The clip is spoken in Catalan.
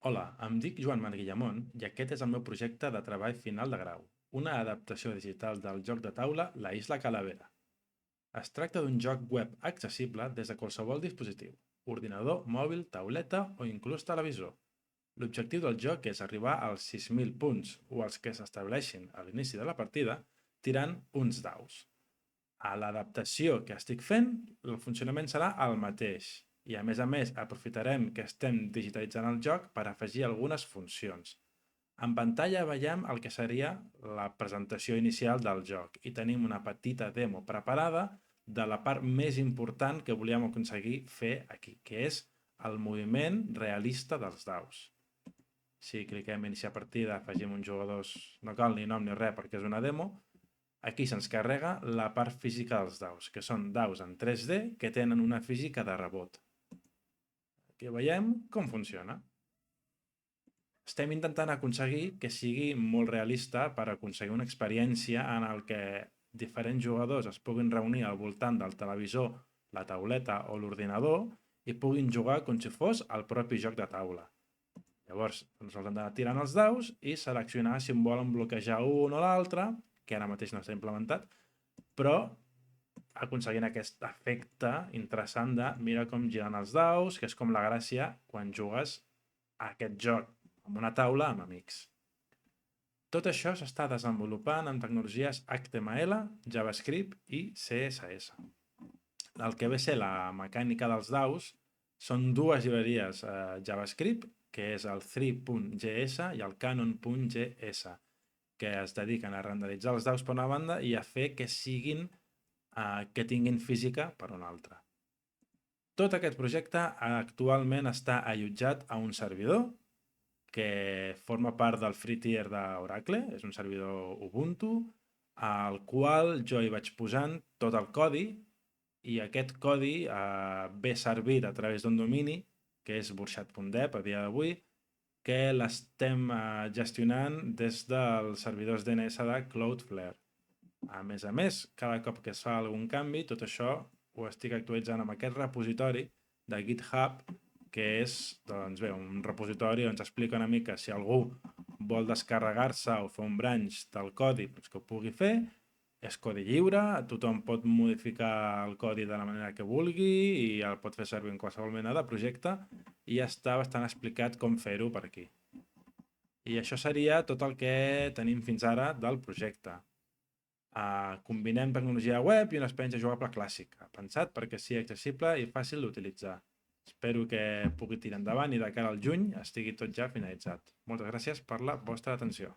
Hola, em dic Joan Marc Guillamont i aquest és el meu projecte de treball final de grau, una adaptació digital del joc de taula La Isla Calavera. Es tracta d'un joc web accessible des de qualsevol dispositiu, ordinador, mòbil, tauleta o inclús televisor. L'objectiu del joc és arribar als 6.000 punts o els que s'estableixin a l'inici de la partida tirant uns daus. A l'adaptació que estic fent, el funcionament serà el mateix i a més aprofitarem que estem digitalitzant el joc per afegir algunes funcions. En pantalla veiem el que seria la presentació inicial del joc i tenim una petita demo preparada de la part més important que volíem aconseguir fer aquí, que és el moviment realista dels daus. Si cliquem iniciar partida, afegim uns jugadors, no cal ni nom ni res perquè és una demo. Aquí se'ns carrega la part física dels daus, que són daus en 3D que tenen una física de rebot. Aquí veiem com funciona. Estem intentant aconseguir que sigui molt realista per aconseguir una experiència en el que diferents jugadors es puguin reunir al voltant del televisor, la tauleta o l'ordinador i puguin jugar com si fos el propi joc de taula. Llavors, ens els han d'anar tirant els daus i seleccionar si en volen bloquejar un o l'altre, que ara mateix no està implementat, però aconseguint aquest efecte interessant de mira com giren els daus, que és com la gràcia quan jugues a aquest joc amb una taula amb amics. Tot això s'està desenvolupant amb tecnologies HTML, JavaScript i CSS. El que ve a ser la mecànica dels daus són dues llibreries JavaScript, que és el 3.js i el canon.js, que es dediquen a renderitzar els daus per una banda i a fer que tinguin física per una altra. Tot aquest projecte actualment està allotjat a un servidor que forma part del free tier d'Oracle, és un servidor Ubuntu, al qual jo hi vaig posant tot el codi i aquest codi ve servit a través d'un domini, que és burxat.dev a dia d'avui, que l'estem gestionant des dels servidors DNS de Cloudflare. A més, cada cop que es fa algun canvi, tot això ho estic actualitzant amb aquest repositori de GitHub, que és doncs bé, un repositori on s'explica una mica si algú vol descarregar-se o fer un branch del codi doncs que ho pugui fer. És codi lliure, tothom pot modificar el codi de la manera que vulgui i el pot fer servir en qualsevol mena de projecte i ja està bastant explicat com fer-ho per aquí. I això seria tot el que tenim fins ara del projecte. Combinem tecnologia web i una experiència jugable clàssica, pensat perquè sigui accessible i fàcil d'utilitzar. Espero que pugui tirar endavant i de cara al juny estigui tot ja finalitzat. Moltes gràcies per la vostra atenció.